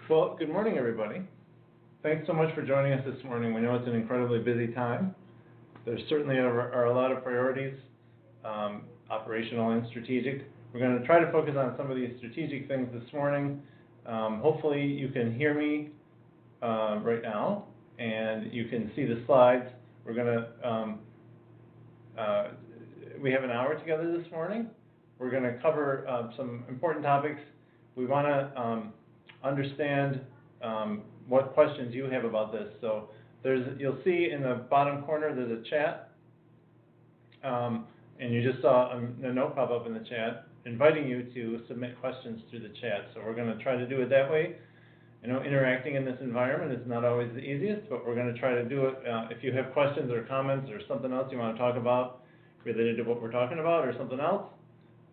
Well, good morning, everybody. Thanks so much for joining us this morning. We know it's an incredibly busy time. There certainly are a lot of priorities, operational and strategic. We're going to try to focus on some of these strategic things this morning. Hopefully you can hear me right now, and you can see the slides. We're going to, we have an hour together this morning. We're going to cover some important topics. We want to understand what questions you have about this. So you'll see in the bottom corner there's a chat, and you just saw a note pop up in the chat inviting you to submit questions through the chat. So we're going to try to do it that way. You know, interacting in this environment is not always the easiest, but we're going to try to do it. If you have questions or comments or something else you want to talk about related to what we're talking about or something else,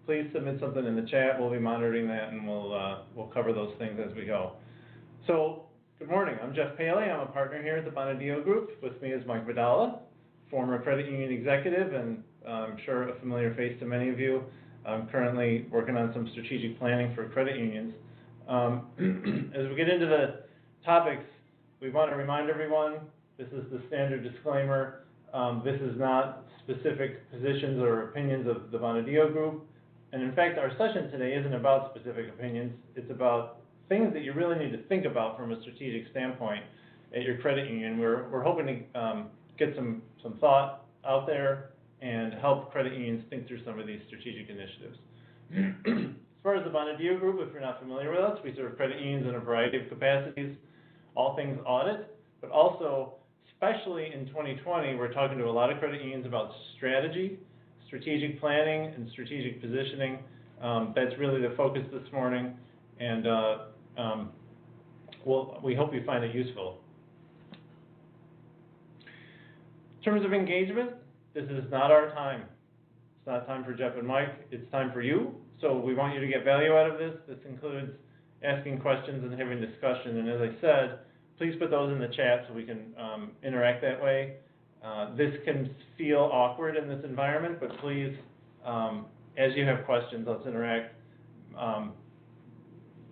please submit something in the chat. We'll be monitoring that, and we'll cover those things as we go. So, good morning. I'm Jeff Paille. I'm a partner here at the Bonadio Group. With me is Mike Vadala, former credit union executive, and I'm sure a familiar face to many of you. I'm currently working on some strategic planning for credit unions. As we get into the topics, we want to remind everyone, this is the standard disclaimer. This is not specific positions or opinions of the Bonadio Group. And in fact, our session today isn't about specific opinions. It's about things that you really need to think about from a strategic standpoint at your credit union. We're hoping to get some thought out there and help credit unions think through some of these strategic initiatives. As far as the Bonadio Group, if you're not familiar with us, we serve credit unions in a variety of capacities, all things audit, but also, especially in 2020, we're talking to a lot of credit unions about strategy, strategic planning, and strategic positioning. That's really the focus this morning, and we hope you find it useful. In terms of engagement, this is not our time. It's not time for Jeff and Mike. It's time for you. So we want you to get value out of this. This includes asking questions and having discussion. And as I said, please put those in the chat so we can interact that way. This can feel awkward in this environment, but please, as you have questions, let's interact.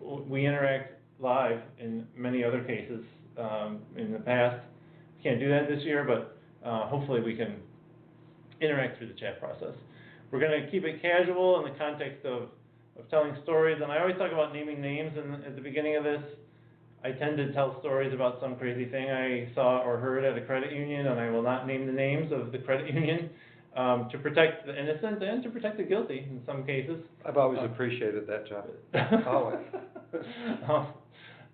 We interact live in many other cases in the past. Can't do that this year, but hopefully we can interact through the chat process. We're going to keep it casual in the context of telling stories, and I always talk about naming names at the beginning of this. I tend to tell stories about some crazy thing I saw or heard at a credit union, and I will not name the names of the credit union to protect the innocent and to protect the guilty in some cases. I've always appreciated that, Jeff. Always.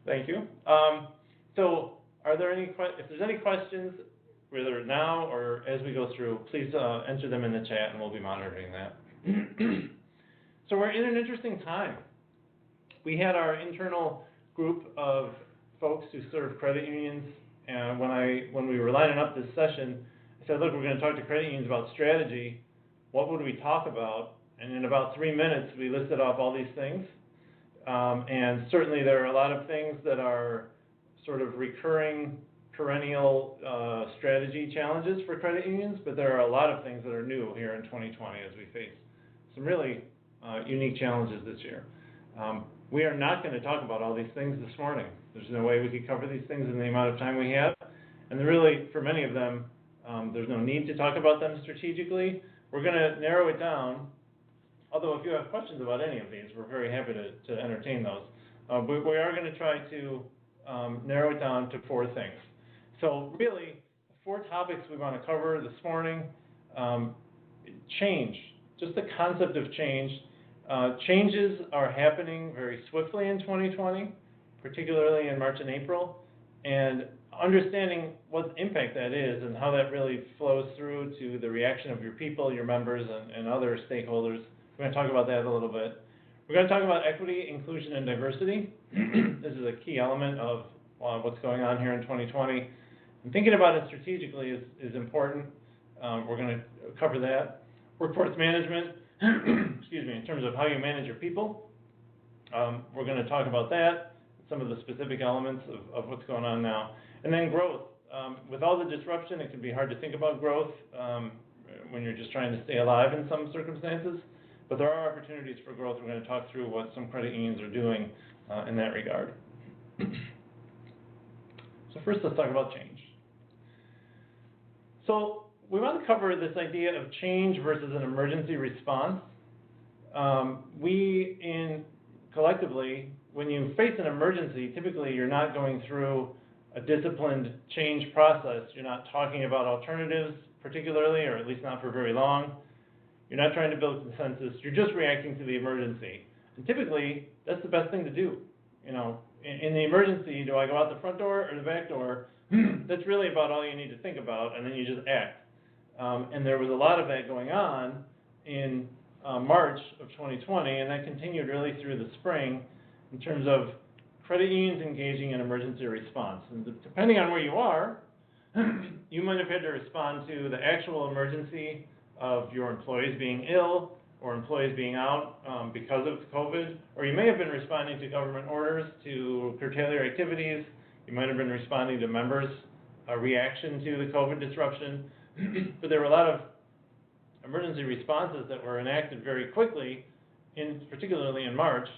Thank you. So are there if there's any questions, whether now or as we go through, please enter them in the chat and we'll be monitoring that. So we're in an interesting time. We had our internal group of folks who serve credit unions, and when we were lining up this session, I said, look, we're going to talk to credit unions about strategy. What would we talk about? And in about 3 minutes, we listed off all these things. And certainly there are a lot of things that are sort of recurring, perennial strategy challenges for credit unions, but there are a lot of things that are new here in 2020 as we face some really unique challenges this year. We are not going to talk about all these things this morning. There's no way we could cover these things in the amount of time we have. And really, for many of them, there's no need to talk about them strategically. We're going to narrow it down, although if you have questions about any of these, we're very happy to entertain those. But we are going to try to narrow it down to 4 things. So really, 4 topics we want to cover this morning. Change, just the concept of change. Changes are happening very swiftly in 2020, particularly in March and April, and understanding what impact that is and how that really flows through to the reaction of your people, your members, and other stakeholders. We're going to talk about that a little bit. We're going to talk about equity, inclusion, and diversity. This is a key element of what's going on here in 2020. And thinking about it strategically is important. We're going to cover that. Workforce management, excuse me, in terms of how you manage your people. We're going to talk about that, some of the specific elements of what's going on now. And then growth. With all the disruption, it can be hard to think about growth when you're just trying to stay alive in some circumstances. But there are opportunities for growth. We're going to talk through what some credit unions are doing in that regard. So first, let's talk about change. So we want to cover this idea of change versus an emergency response. Collectively, when you face an emergency, typically you're not going through a disciplined change process. You're not talking about alternatives particularly, or at least not for very long. You're not trying to build consensus. You're just reacting to the emergency. And typically, that's the best thing to do. You know, in the emergency, do I go out the front door or the back door? That's really about all you need to think about, and then you just act. And there was a lot of that going on in March of 2020, and that continued really through the spring in terms of credit unions engaging in emergency response. And depending on where you are, you might have had to respond to the actual emergency of your employees being ill or employees being out because of COVID, or you may have been responding to government orders to curtail your activities. You might have been responding to members' reaction to the COVID disruption. But there were a lot of emergency responses that were enacted very quickly, particularly in March.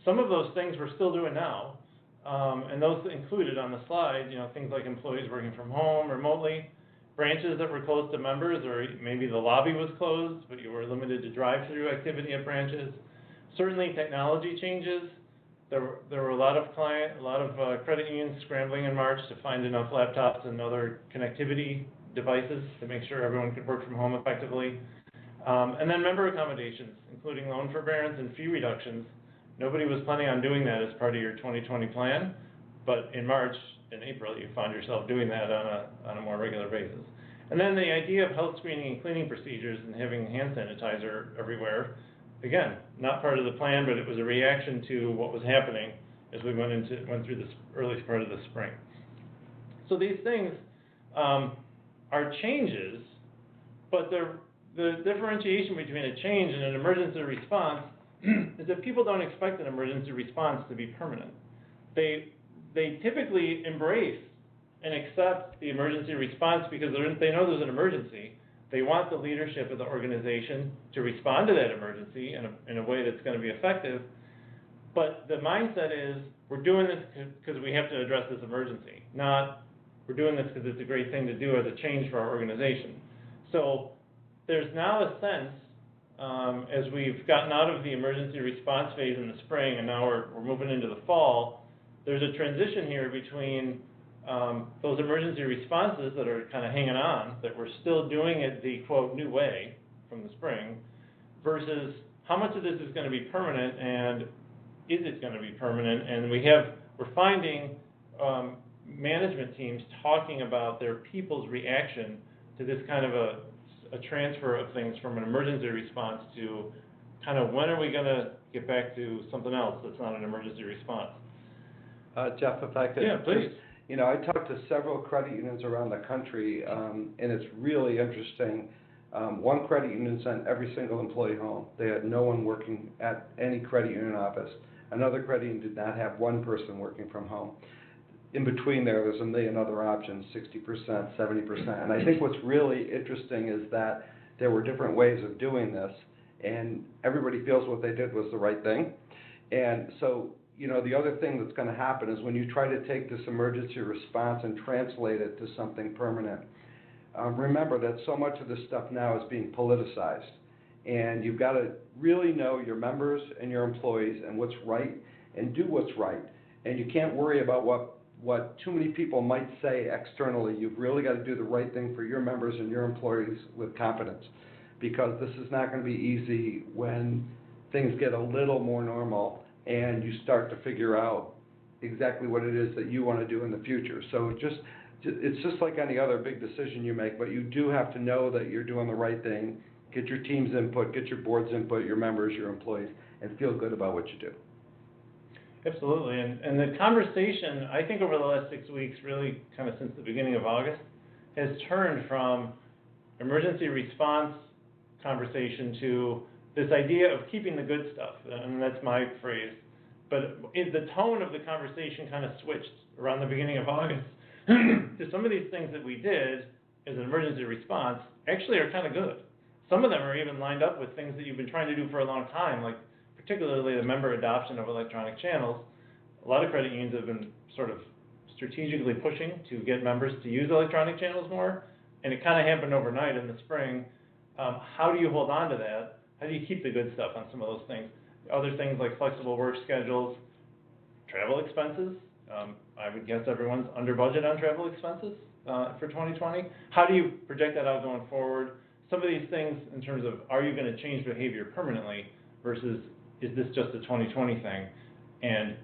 Some of those things we're still doing now, and those included on the slide, you know, things like employees working from home remotely, branches that were closed to members, or maybe the lobby was closed, but you were limited to drive-through activity at branches. Certainly technology changes. There were a lot of credit unions scrambling in March to find enough laptops and other connectivity devices to make sure everyone could work from home effectively. And then member accommodations, including loan forbearance and fee reductions. Nobody was planning on doing that as part of your 2020 plan, but in March and April, you found yourself doing that on a more regular basis. And then the idea of health screening and cleaning procedures and having hand sanitizer everywhere, again, not part of the plan, but it was a reaction to what was happening as we went through this early part of the spring. So these things are changes, but the differentiation between a change and an emergency response is that people don't expect an emergency response to be permanent. They typically embrace and accept the emergency response because they know there's an emergency. They want the leadership of the organization to respond to that emergency in a way that's going to be effective. But the mindset is, we're doing this because we have to address this emergency, not we're doing this because it's a great thing to do as a change for our organization. So there's now a sense, as we've gotten out of the emergency response phase in the spring and now we're moving into the fall, there's a transition here between those emergency responses that are kind of hanging on, that we're still doing it the, quote, new way from the spring, versus how much of this is going to be permanent, and is it going to be permanent? And we're finding management teams talking about their people's reaction to this kind of a transfer of things from an emergency response to kind of when are we going to get back to something else that's not an emergency response. Jeff, if I could. Yeah, please. You know, I talked to several credit unions around the country, and it's really interesting. One credit union sent every single employee home. They had no one working at any credit union office. Another credit union did not have one person working from home. In between there's a million other options, 60%, 70%. And I think what's really interesting is that there were different ways of doing this, and everybody feels what they did was the right thing. And so, you know, the other thing that's going to happen is when you try to take this emergency response and translate it to something permanent, remember that so much of this stuff now is being politicized. And you've got to really know your members and your employees and what's right, and do what's right. And you can't worry about what too many people might say externally. You've really got to do the right thing for your members and your employees with confidence, because this is not going to be easy when things get a little more normal and you start to figure out exactly what it is that you want to do in the future. So it's just like any other big decision you make, but you do have to know that you're doing the right thing, get your team's input, get your board's input, your members, your employees, and feel good about what you do. Absolutely, and the conversation, I think over the last 6 weeks, really kind of since the beginning of August, has turned from emergency response conversation to this idea of keeping the good stuff, and that's my phrase. But the tone of the conversation kind of switched around the beginning of August to some of these things that we did as an emergency response actually are kind of good. Some of them are even lined up with things that you've been trying to do for a long time, like particularly the member adoption of electronic channels. a lot of credit unions have been sort of strategically pushing to get members to use electronic channels more, and it kind of happened overnight in the spring. How do you hold on to that? How do you keep the good stuff on some of those things? Other things like flexible work schedules, travel expenses. I would guess everyone's under budget on travel expenses for 2020. How do you project that out going forward? Some of these things in terms of, are you going to change behavior permanently versus is this just a 2020 thing? And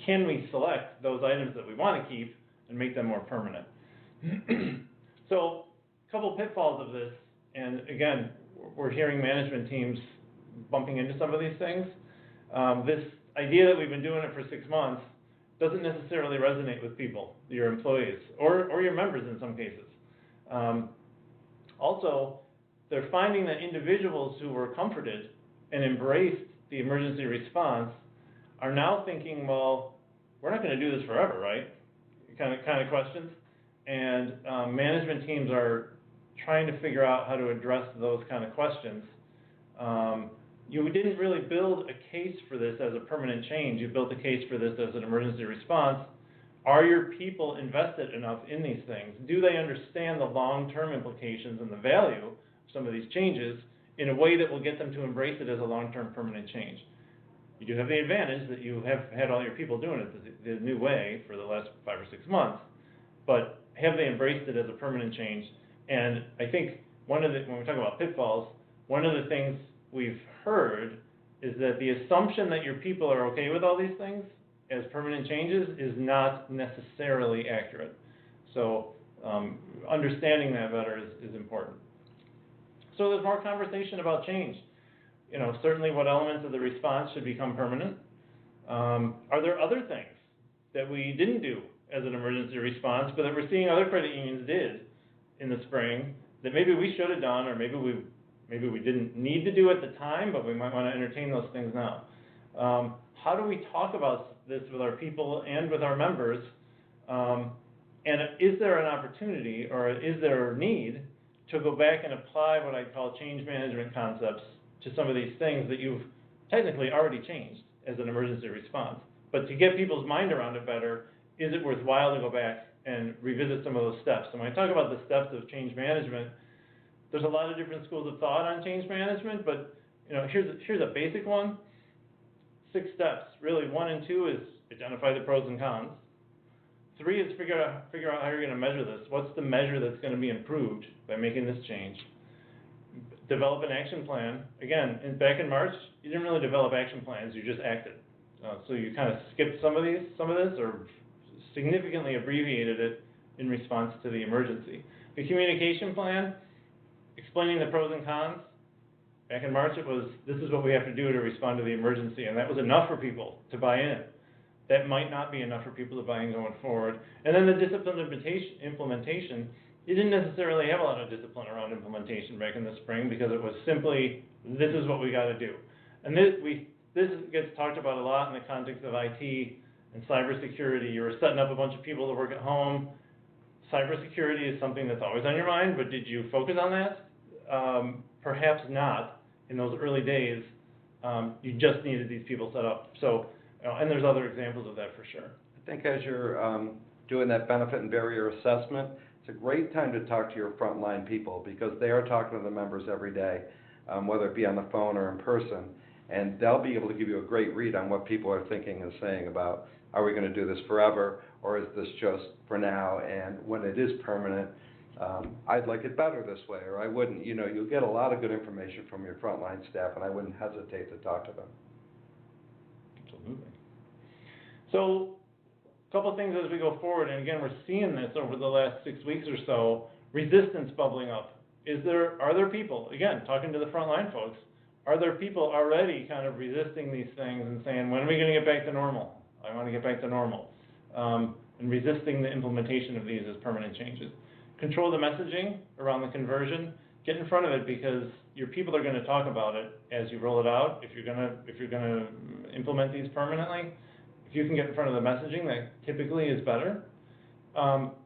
can we select those items that we want to keep and make them more permanent? So a couple pitfalls of this, and again, we're hearing management teams bumping into some of these things. This idea that we've been doing it for 6 months doesn't necessarily resonate with people, your employees, or your members in some cases. Also, they're finding that individuals who were comforted and embraced the emergency response are now thinking, well, we're not going to do this forever, right? Kind of questions. And management teams are trying to figure out how to address those kind of questions. You didn't really build a case for this as a permanent change. You built a case for this as an emergency response. Are your people invested enough in these things? Do they understand the long-term implications and the value of some of these changes in a way that will get them to embrace it as a long-term permanent change? You do have the advantage that you have had all your people doing it the new way for the last 5 or 6 months, but have they embraced it as a permanent change? And I think when we talk about pitfalls, one of the things we've heard is that the assumption that your people are okay with all these things as permanent changes is not necessarily accurate. So understanding that better is important. So there's more conversation about change. Certainly what elements of the response should become permanent. Are there other things that we didn't do as an emergency response, but that we're seeing other credit unions did in the spring that maybe we should have done, or maybe we didn't need to do at the time, but we might want to entertain those things now? How do we talk about this with our people and with our members? And is there an opportunity, or is there a need to go back and apply what I call change management concepts to some of these things that you've technically already changed as an emergency response? But to get people's mind around it better, is it worthwhile to go back and revisit some of those steps? And when I talk about the steps of change management, there's a lot of different schools of thought on change management, but here's a basic one. 6 steps, really. 1 and 2 is identify the pros and cons. 3 is figure out how you're going to measure this. What's the measure that's going to be improved by making this change? Develop an action plan. Again, back in March, you didn't really develop action plans, you just acted. So you kind of skipped some of this, or significantly abbreviated it in response to the emergency. The communication plan, explaining the pros and cons. Back in March, it was, this is what we have to do to respond to the emergency, and that was enough for people to buy in. That might not be enough for people to buy in going forward. And then the discipline implementation, you didn't necessarily have a lot of discipline around implementation back in the spring because it was simply, this is what we got to do. And this gets talked about a lot in the context of IT and cybersecurity. You were setting up a bunch of people to work at home. Cybersecurity is something that's always on your mind, but did you focus on that? Perhaps not in those early days. You just needed these people set up. So, and there's other examples of that for sure. I think as you're doing that benefit and barrier assessment, it's a great time to talk to your frontline people because they are talking to the members every day, whether it be on the phone or in person, and they'll be able to give you a great read on what people are thinking and saying about, are we going to do this forever, or is this just for now, and when it is permanent, I'd like it better this way, or I wouldn't. You'll get a lot of good information from your frontline staff, and I wouldn't hesitate to talk to them. Absolutely. So, a couple of things as we go forward, and again, we're seeing this over the last 6 weeks or so, resistance bubbling up. Are there people, again, talking to the frontline folks, are there people already kind of resisting these things and saying, when are we going to get back to normal? I want to get back to normal. And resisting the implementation of these as permanent changes. Control the messaging around the conversion. Get in front of it because your people are going to talk about it as you roll it out. If you're going to implement these permanently, if you can get in front of the messaging, that typically is better.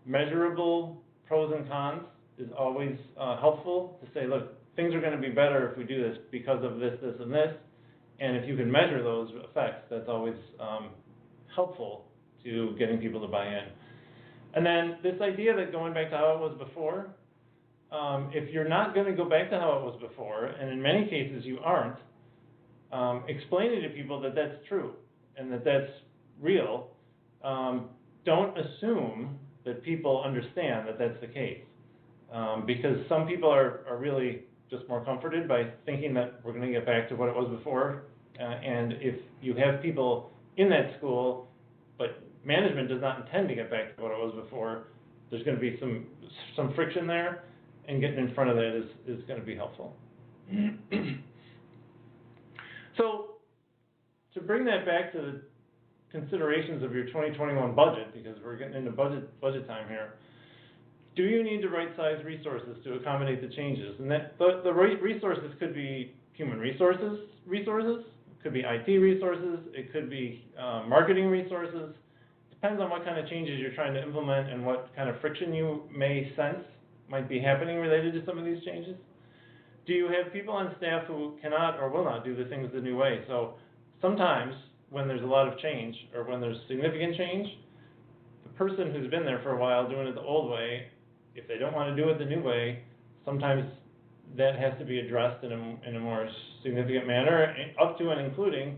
Measurable pros and cons is always helpful to say, look, things are going to be better if we do this because of this, this, and this. And if you can measure those effects, that's always helpful to getting people to buy in. And then this idea that going back to how it was before, if you're not going to go back to how it was before, and in many cases you aren't, explaining to people that that's true and that that's real, don't assume that people understand that that's the case. Because some people are really just more comforted by thinking that we're going to get back to what it was before. And if you have people in that school, but management does not intend to get back to what it was before, there's going to be some friction there, and getting in front of that is going to be helpful. So to bring that back to the considerations of your 2021 budget, because we're getting into budget time here, do you need to right-size resources to accommodate the changes? And that the resources could be human resources, it could be IT resources, it could be marketing resources. Depends on what kind of changes you're trying to implement and what kind of friction you may sense might be happening related to some of these changes. Do you have people on staff who cannot or will not do the things the new way? So sometimes when there's a lot of change or when there's significant change, the person who's been there for a while doing it the old way, if they don't want to do it the new way, sometimes that has to be addressed in a more significant manner, up to and including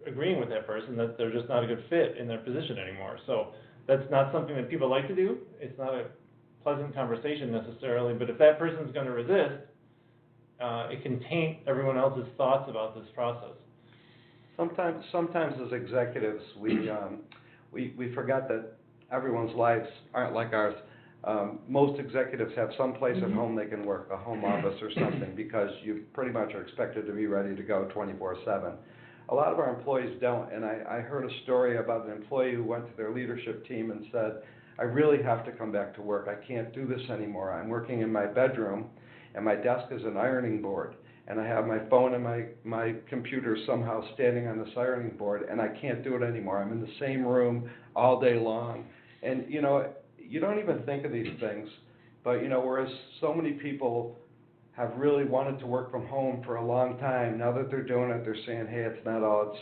agreeing with that person that they're just not a good fit in their position anymore. So that's not something that people like to do. It's not a pleasant conversation necessarily, but if that person's going to resist, it can taint everyone else's thoughts about this process. Sometimes as executives, we forget that everyone's lives aren't like ours. Most executives have some place at home they can work, a home office or something, because you pretty much are expected to be ready to go 24/7. A lot of our employees don't, and I heard a story about an employee who went to their leadership team and said, I really have to come back to work. I can't do this anymore. I'm working in my bedroom, and my desk is an ironing board, and I have my phone and my computer somehow standing on this ironing board, and I can't do it anymore. I'm in the same room all day long. And, you know, you don't even think of these things, but, you know, whereas so many people have really wanted to work from home for a long time, now that they're doing it, they're saying, hey, it's not all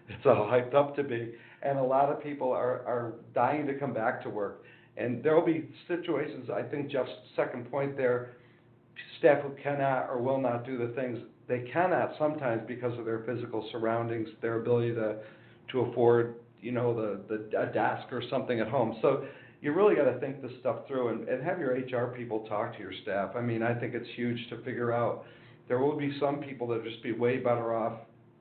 it's all hyped up to be. And a lot of people are dying to come back to work. And there will be situations, I think Jeff's second point there, staff who cannot or will not do the things they cannot sometimes because of their physical surroundings, their ability to afford, you know, a desk or something at home. So you really got to think this stuff through and have your HR people talk to your staff. I mean, I think it's huge to figure out. There will be some people that just be way better off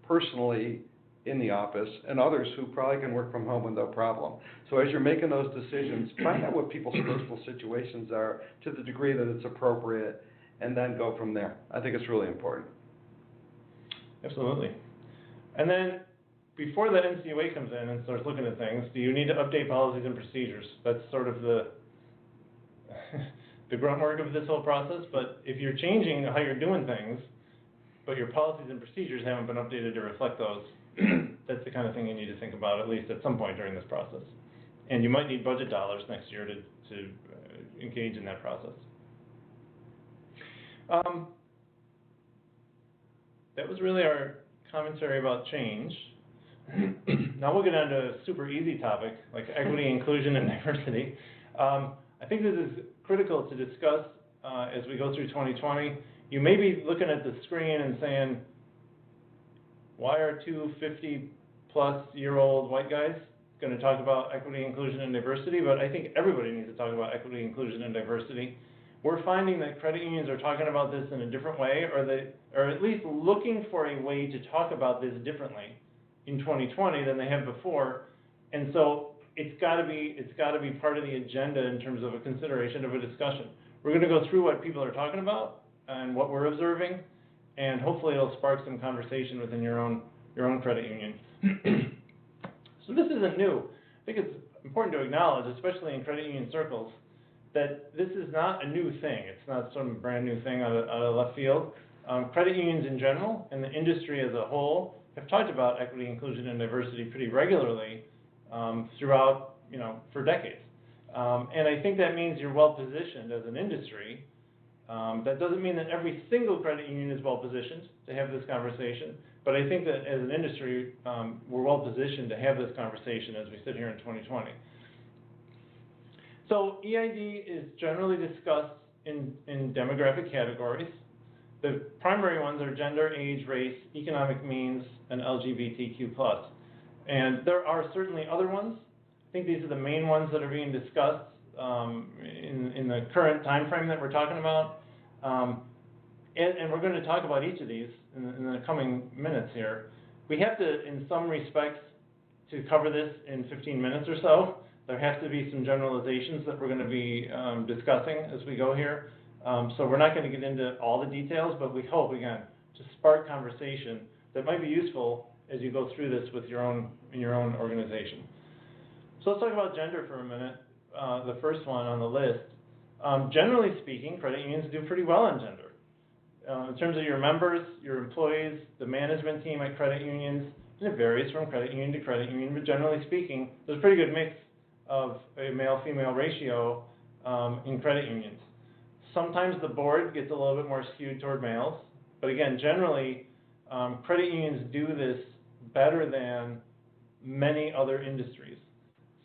personally in the office, and others who probably can work from home with no problem. So as you're making those decisions, find out what people's personal situations are to the degree that it's appropriate, and then go from there. I think it's really important. Absolutely. And then before the NCUA comes in and starts looking at things, do you need to update policies and procedures? That's sort of the grunt work of this whole process. But if you're changing how you're doing things, but your policies and procedures haven't been updated to reflect those, that's the kind of thing you need to think about at least at some point during this process. And you might need budget dollars next year to engage in that process. That was really our commentary about change. Now we'll get on to a super easy topic like equity, inclusion, and diversity. I think this is critical to discuss as we go through 2020. You may be looking at the screen and saying, why are two 50-plus-year-old white guys going to talk about equity, inclusion, and diversity? But I think everybody needs to talk about equity, inclusion, and diversity. We're finding that credit unions are talking about this in a different way, or they are at least looking for a way to talk about this differently in 2020 than they have before. And so it's got to be part of the agenda in terms of a consideration of a discussion. We're going to go through what people are talking about and what we're observing, and hopefully it'll spark some conversation within your own credit union. So this isn't new. I think it's important to acknowledge, especially in credit union circles, that this is not a new thing. It's not some brand new thing out of left field. Credit unions in general and the industry as a whole have talked about equity, inclusion, and diversity pretty regularly throughout, for decades. And I think that means you're well positioned as an industry. That doesn't mean that every single credit union is well positioned to have this conversation, but I think that as an industry, we're well positioned to have this conversation as we sit here in 2020. So EID is generally discussed in demographic categories. The primary ones are gender, age, race, economic means, and LGBTQ+. And there are certainly other ones. I think these are the main ones that are being discussed in the current time frame that we're talking about. And we're going to talk about each of these in the coming minutes here. We have to, in some respects, to cover this in 15 minutes or so, there has to be some generalizations that we're going to be discussing as we go here. So we're not going to get into all the details, but we hope, again, to spark conversation that might be useful as you go through this with in your own organization. So let's talk about gender for a minute, the first one on the list. Generally speaking, credit unions do pretty well on gender. In terms of your members, your employees, the management team at credit unions, and it varies from credit union to credit union, but generally speaking, there's a pretty good mix of a male-female ratio in credit unions. Sometimes the board gets a little bit more skewed toward males, but again, generally, credit unions do this better than many other industries.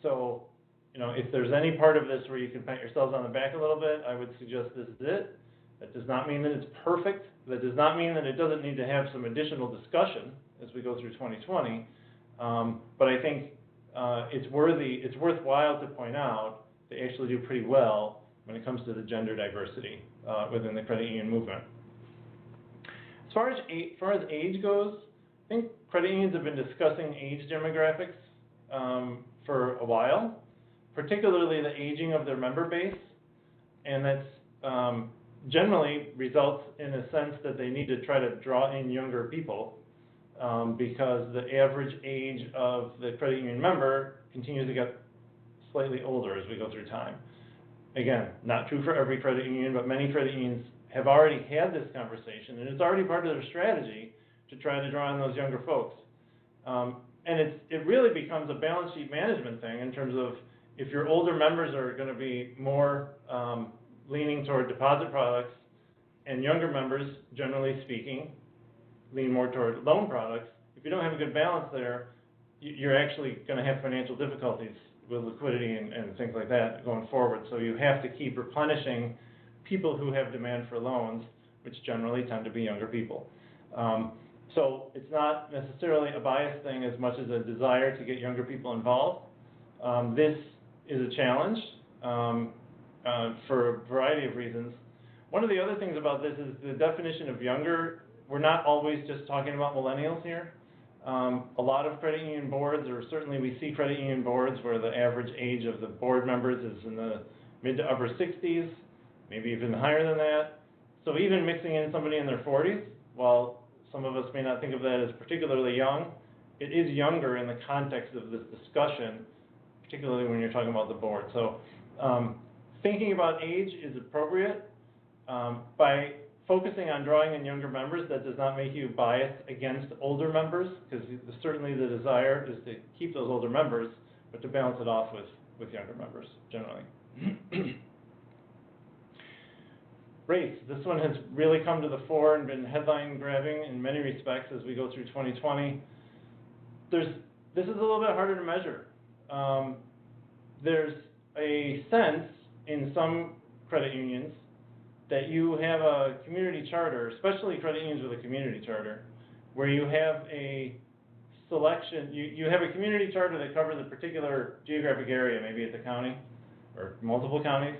So, if there's any part of this where you can pat yourselves on the back a little bit, I would suggest this is it. That does not mean that it's perfect. That does not mean that it doesn't need to have some additional discussion as we go through 2020. But I think it's worthwhile to point out they actually do pretty well when it comes to the gender diversity within the credit union movement. As far as age goes, I think credit unions have been discussing age demographics for a while, particularly the aging of their member base, and that's generally results in a sense that they need to try to draw in younger people because the average age of the credit union member continues to get slightly older as we go through time. Again, not true for every credit union, but many credit unions have already had this conversation, and it's already part of their strategy to try to draw in those younger folks. And it really becomes a balance sheet management thing in terms of if your older members are going to be more leaning toward deposit products, and younger members, generally speaking, lean more toward loan products. If you don't have a good balance there, you're actually going to have financial difficulties with liquidity and things like that going forward. So you have to keep replenishing people who have demand for loans, which generally tend to be younger people. So it's not necessarily a bias thing as much as a desire to get younger people involved. This is a challenge for a variety of reasons. One of the other things about this is the definition of younger. We're not always just talking about millennials here. A lot of credit union boards, or certainly we see credit union boards where the average age of the board members is in the mid to upper 60s, maybe even higher than that. So even mixing in somebody in their 40s, while some of us may not think of that as particularly young, it is younger in the context of this discussion, particularly when you're talking about the board. So thinking about age is appropriate. By focusing on drawing in younger members, that does not make you biased against older members, because certainly the desire is to keep those older members, but to balance it off with younger members, generally. Race. This one has really come to the fore and been headline grabbing in many respects as we go through 2020. This is a little bit harder to measure. There's a sense in some credit unions that you have a community charter, especially credit unions with a community charter, where you have a selection, you have a community charter that covers a particular geographic area, maybe it's a county or multiple counties,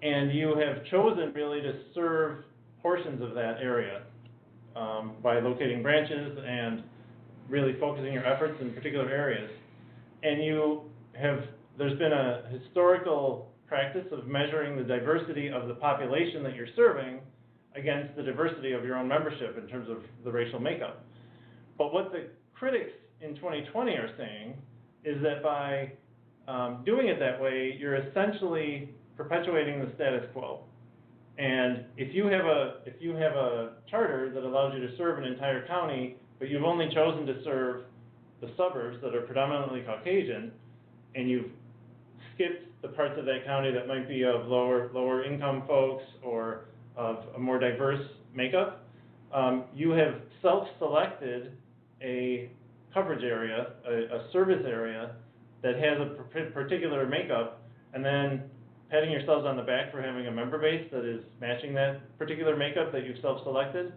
and you have chosen really to serve portions of that area by locating branches and really focusing your efforts in particular areas. And there's been a historical practice of measuring the diversity of the population that you're serving against the diversity of your own membership in terms of the racial makeup. But what the critics in 2020 are saying is that by doing it that way, you're essentially perpetuating the status quo. And if you have a charter that allows you to serve an entire county, but you've only chosen to serve the suburbs that are predominantly Caucasian, and you've skipped the parts of that county that might be of lower income folks or of a more diverse makeup, you have self-selected a coverage area, a service area that has a particular makeup, and then patting yourselves on the back for having a member base that is matching that particular makeup that you've self-selected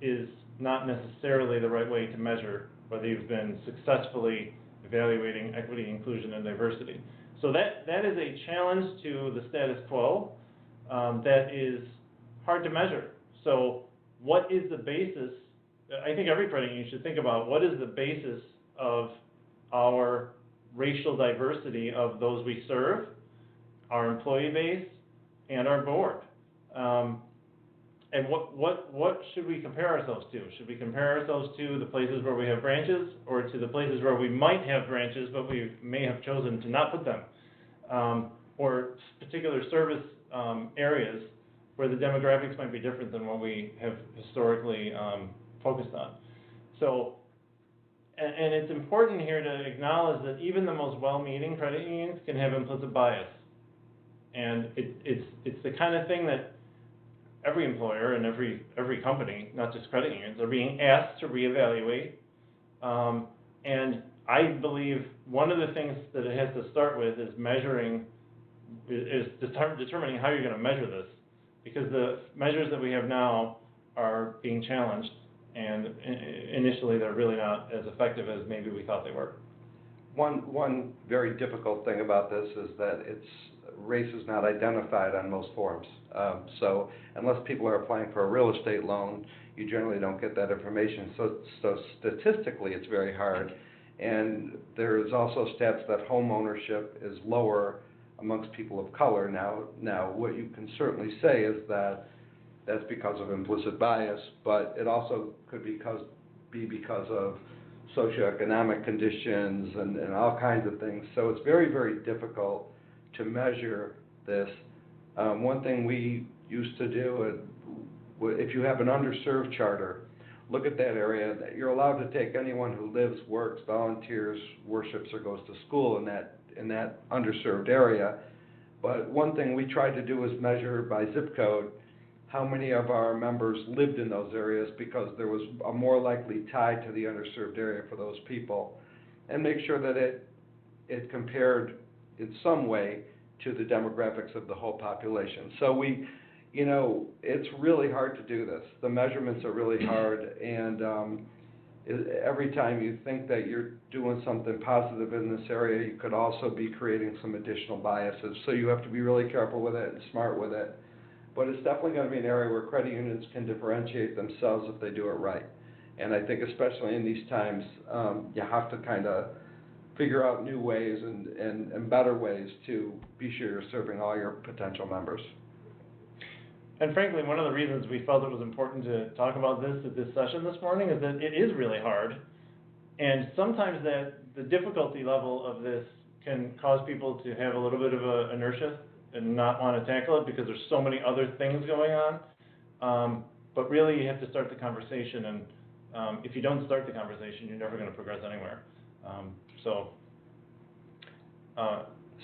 is not necessarily the right way to measure whether you've been successfully evaluating equity, inclusion, and diversity. So that is a challenge to the status quo that is hard to measure. So what is the basis? I think every credit union should think about what is the basis of our racial diversity of those we serve, our employee base, and our board. And what should we compare ourselves to? Should we compare ourselves to the places where we have branches, or to the places where we might have branches but we may have chosen to not put them, or particular service areas where the demographics might be different than what we have historically focused on? So, and it's important here to acknowledge that even the most well-meaning credit unions can have implicit bias. And it's the kind of thing that every employer and every company, not just credit unions, are being asked to reevaluate. And I believe one of the things that it has to start with is determining how you're going to measure this, because the measures that we have now are being challenged, and initially they're really not as effective as maybe we thought they were. One very difficult thing about this is that race is not identified on most forms. So unless people are applying for a real estate loan, you generally don't get that information. So statistically, it's very hard. And there's also stats that home ownership is lower amongst people of color. Now, what you can certainly say is that that's because of implicit bias, but it also could be because of socioeconomic conditions and all kinds of things. So it's very, very difficult to measure this. One thing we used to do, if you have an underserved charter, look at that area. You're allowed to take anyone who lives, works, volunteers, worships, or goes to school in that underserved area. But one thing we tried to do was measure by zip code how many of our members lived in those areas, because there was a more likely tie to the underserved area for those people, and make sure that it compared in some way to the demographics of the whole population. So it's really hard to do this. The measurements are really hard, and every time you think that you're doing something positive in this area, you could also be creating some additional biases. So you have to be really careful with it and smart with it. But it's definitely going to be an area where credit unions can differentiate themselves if they do it right. And I think especially in these times, you have to kind of figure out new ways and better ways to be sure you're serving all your potential members. And frankly, one of the reasons we felt it was important to talk about this at this session this morning is that it is really hard. And sometimes the difficulty level of this can cause people to have a little bit of an inertia and not want to tackle it because there's so many other things going on. But really, you have to start the conversation, and if you don't start the conversation, you're never going to progress anywhere.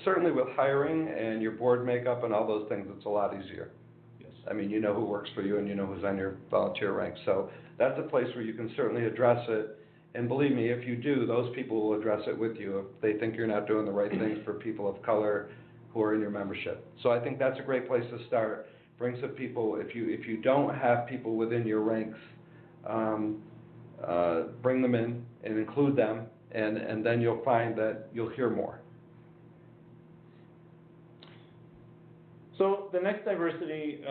Certainly with hiring and your board makeup and all those things, it's a lot easier. Yes. I mean, you know who works for you and you know who's on your volunteer rank. So that's a place where you can certainly address it. And believe me, if you do, those people will address it with you if they think you're not doing the right things for people of color who are in your membership. So I think that's a great place to start. Bring some people. If you don't have people within your ranks, bring them in and include them, and then you'll find that you'll hear more. So the next diversity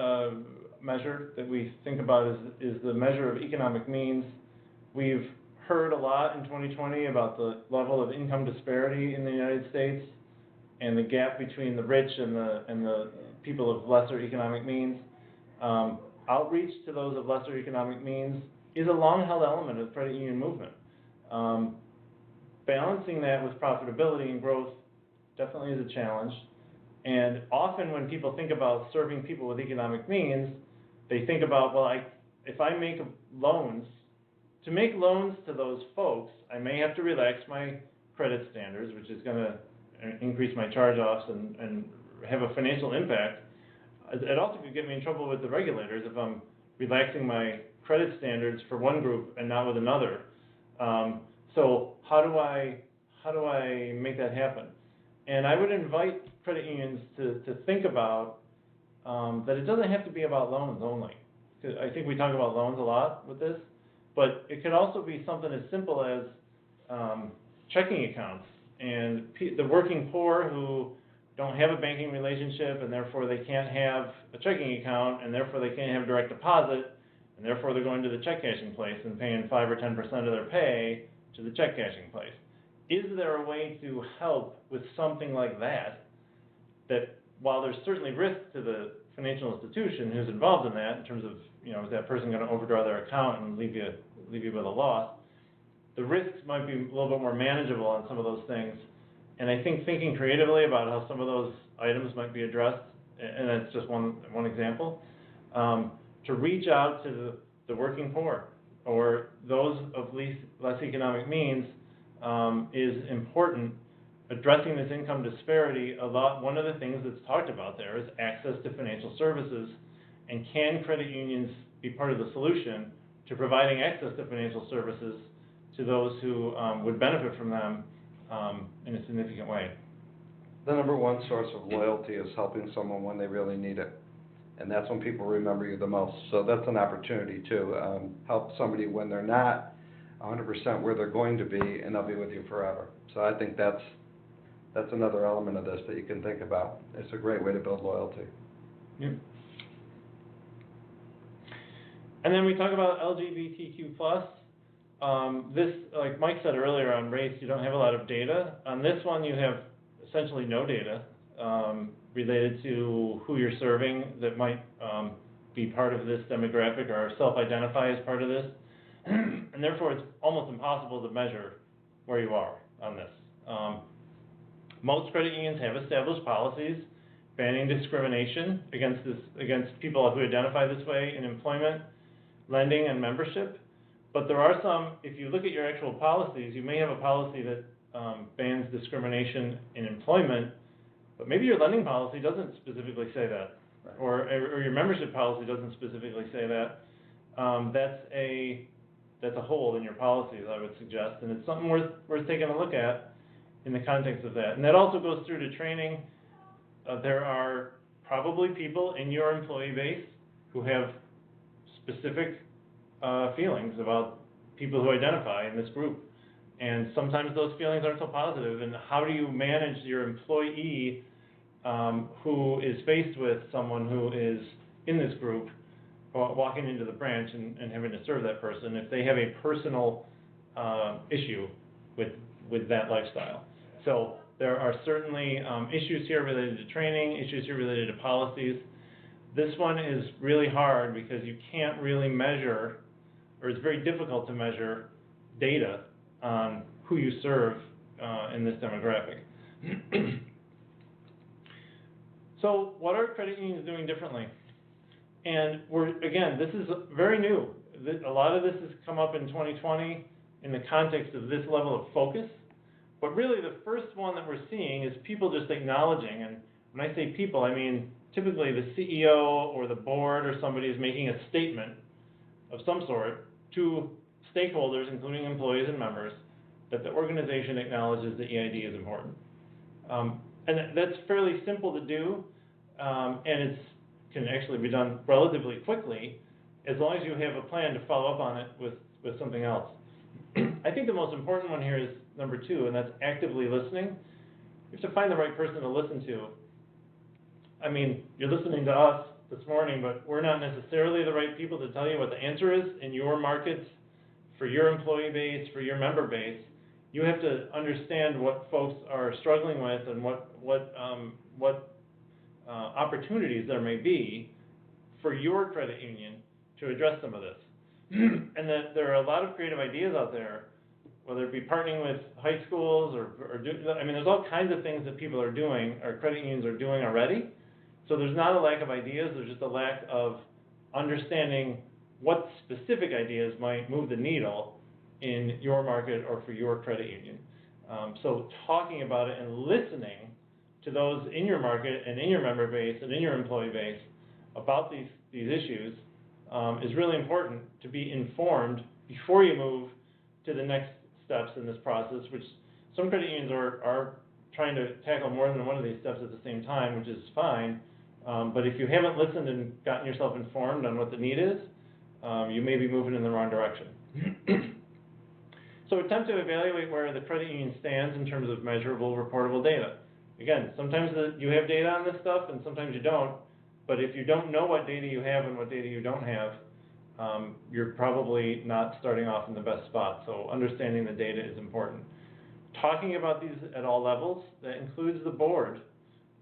measure that we think about is the measure of economic means. We've heard a lot in 2020 about the level of income disparity in the United States and the gap between the rich and the people of lesser economic means. Outreach to those of lesser economic means is a long-held element of the credit union movement. Balancing that with profitability and growth definitely is a challenge. And often when people think about serving people with economic means, they think about, well, if I make loans, to make loans to those folks, I may have to relax my credit standards, which is going to increase my charge-offs and have a financial impact. It also could get me in trouble with the regulators if I'm relaxing my credit standards for one group and not with another. So how do I make that happen? And I would invite credit unions to think about that it doesn't have to be about loans only. I think we talk about loans a lot with this, but it could also be something as simple as checking accounts. And the working poor who don't have a banking relationship, and therefore they can't have a checking account, and therefore they can't have direct deposit, and therefore they're going to the check cashing place and paying 5 or 10% of their pay to the check cashing place. Is there a way to help with something like that, that while there's certainly risk to the financial institution who's involved in that, in terms of, is that person going to overdraw their account and leave you with a loss, the risks might be a little bit more manageable on some of those things. And I think thinking creatively about how some of those items might be addressed, and that's just one example, to reach out to the working poor or those of less economic means is important. Addressing this income disparity, one of the things that's talked about there is access to financial services, and can credit unions be part of the solution to providing access to financial services to those who would benefit from them in a significant way. The number one source of loyalty is helping someone when they really need it. And that's when people remember you the most. So that's an opportunity to help somebody when they're not 100% where they're going to be, and they'll be with you forever. So I think that's another element of this that you can think about. It's a great way to build loyalty. Yeah. And then we talk about LGBTQ+. This, like Mike said earlier on race, you don't have a lot of data. On this one, you have essentially no data related to who you're serving that might be part of this demographic or self-identify as part of this. And therefore, it's almost impossible to measure where you are on this. Most credit unions have established policies banning discrimination against people who identify this way in employment, lending, and membership. But there are some, if you look at your actual policies, you may have a policy that bans discrimination in employment, but maybe your lending policy doesn't specifically say that, right. or your membership policy doesn't specifically say that. That's a hole in your policies, I would suggest, and it's something worth taking a look at in the context of that. And that also goes through to training. There are probably people in your employee base who have specific feelings about people who identify in this group. And sometimes those feelings aren't so positive. And how do you manage your employee who is faced with someone who is in this group, walking into the branch and having to serve that person, if they have a personal issue with that lifestyle? So there are certainly issues here related to training, issues here related to policies. This one is really hard because you can't really measure, or it's very difficult to measure data on who you serve in this demographic. So what are credit unions doing differently? And again, this is very new. A lot of this has come up in 2020 in the context of this level of focus. But really the first one that we're seeing is people just acknowledging, and when I say people, I mean typically the CEO or the board or somebody is making a statement of some sort to stakeholders, including employees and members, that the organization acknowledges that EID is important. And that's fairly simple to do, and it can actually be done relatively quickly, as long as you have a plan to follow up on it with something else. I think the most important one here is number 2, and that's actively listening. You have to find the right person to listen to. I mean, you're listening to us this morning, but we're not necessarily the right people to tell you what the answer is in your markets, for your employee base, for your member base. You have to understand what folks are struggling with and what opportunities there may be for your credit union to address some of this. And that there are a lot of creative ideas out there, whether it be partnering with high schools there's all kinds of things that people are doing, or credit unions are doing already. So there's not a lack of ideas, there's just a lack of understanding what specific ideas might move the needle in your market or for your credit union. So talking about it and listening to those in your market and in your member base and in your employee base about these issues is really important to be informed before you move to the next steps in this process, which some credit unions are trying to tackle more than one of these steps at the same time, which is fine. But if you haven't listened and gotten yourself informed on what the need is, you may be moving in the wrong direction. So attempt to evaluate where the credit union stands in terms of measurable, reportable data. Again, sometimes you have data on this stuff and sometimes you don't, but if you don't know what data you have and what data you don't have, you're probably not starting off in the best spot. So understanding the data is important. Talking about these at all levels, that includes the board.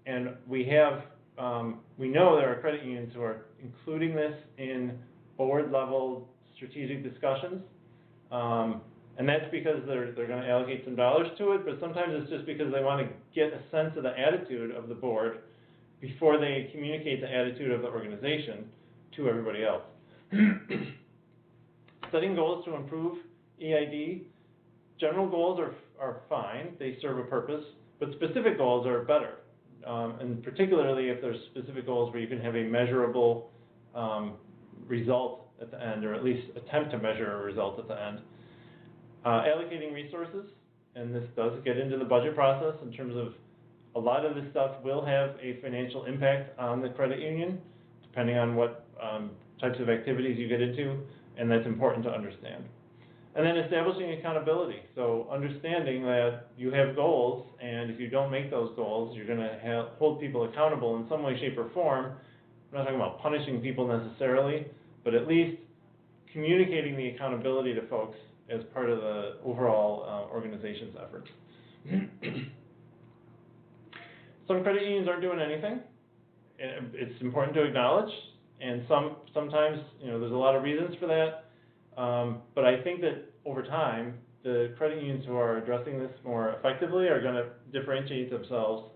And we know there are credit unions who are including this in board level strategic discussions. And that's because they're going to allocate some dollars to it, but sometimes it's just because they want to get a sense of the attitude of the board before they communicate the attitude of the organization to everybody else. Setting goals to improve EID. General goals are fine, they serve a purpose, but specific goals are better. And particularly if there's specific goals where you can have a measurable result at the end, or at least attempt to measure a result at the end. Allocating resources, and this does get into the budget process in terms of a lot of this stuff will have a financial impact on the credit union, depending on what types of activities you get into, and that's important to understand. And then establishing accountability, so understanding that you have goals, and if you don't make those goals, you're going to hold people accountable in some way, shape, or form. I'm not talking about punishing people necessarily, but at least communicating the accountability to folks as part of the overall organization's efforts. Some credit unions aren't doing anything. It's important to acknowledge, and sometimes there's a lot of reasons for that. But I think that over time, the credit unions who are addressing this more effectively are going to differentiate themselves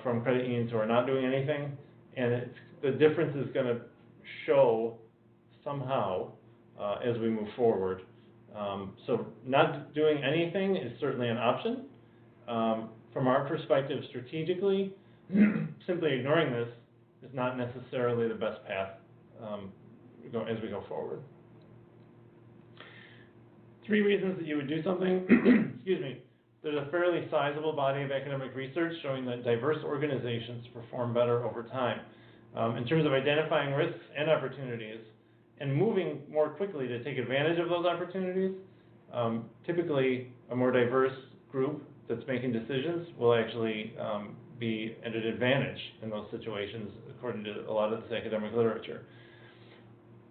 from credit unions who are not doing anything, and the difference is going to show somehow as we move forward. So not doing anything is certainly an option. From our perspective strategically, simply ignoring this is not necessarily the best path as we go forward. 3 reasons that you would do something. Excuse me. There's a fairly sizable body of academic research showing that diverse organizations perform better over time. In terms of identifying risks and opportunities, and moving more quickly to take advantage of those opportunities, typically a more diverse group that's making decisions will actually be at an advantage in those situations, according to a lot of this academic literature.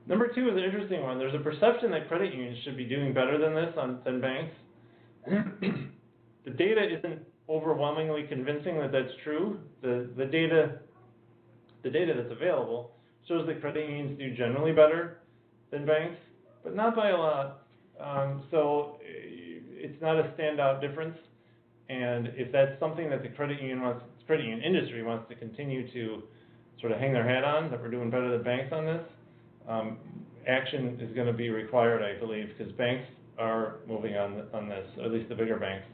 Number 2 is an interesting one. There's a perception that credit unions should be doing better than this than banks. The data isn't overwhelmingly convincing that that's true. The data that's available shows that credit unions do generally better than banks, but not by a lot. So it's not a standout difference. And if that's something that the credit union industry wants to continue to sort of hang their hat on, that we're doing better than banks on this, action is going to be required, I believe, because banks are moving on this, at least the bigger banks.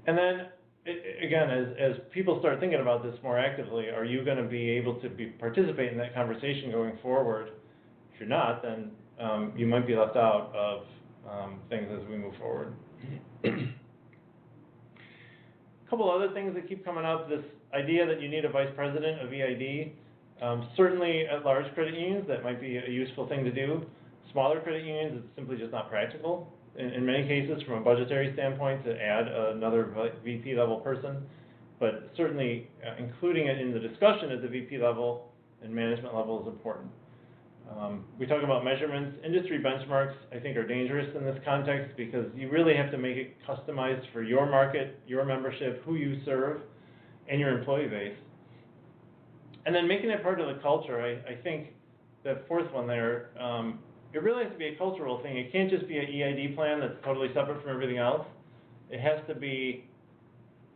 And then, again, as people start thinking about this more actively, are you going to be able to participate in that conversation going forward? If you're not, then you might be left out of things as we move forward. A couple other things that keep coming up, this idea that you need a vice president of EID. Certainly at large credit unions, that might be a useful thing to do. Smaller credit unions, it's simply just not practical. In many cases, from a budgetary standpoint, to add another VP level person, but certainly including it in the discussion at the VP level and management level is important. We talk about measurements. Industry benchmarks, I think, are dangerous in this context because you really have to make it customized for your market, your membership, who you serve, and your employee base. And then making it part of the culture, I think that 4th one there, it really has to be a cultural thing. It can't just be an EID plan that's totally separate from everything else. It has to be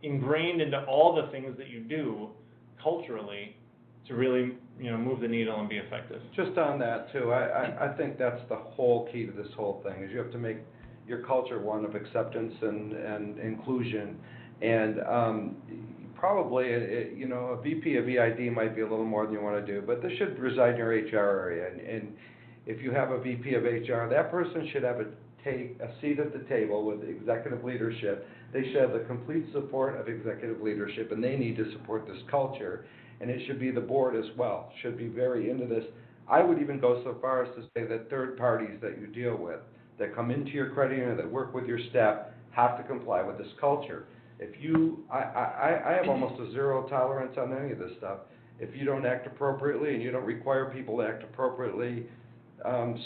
ingrained into all the things that you do culturally to really move the needle and be effective. Just on that too, I think that's the whole key to this whole thing, is you have to make your culture one of acceptance and inclusion. And probably, a VP of EID might be a little more than you want to do, but this should reside in your HR area. And if you have a VP of HR, that person should have a take a seat at the table with executive leadership. They should have the complete support of executive leadership, and they need to support this culture. And it should be the board as well, should be very into this. I would even go so far as to say that third parties that you deal with, that come into your credit union, that work with your staff, have to comply with this culture. If you, I have almost a zero tolerance on any of this stuff. If you don't act appropriately and you don't require people to act appropriately,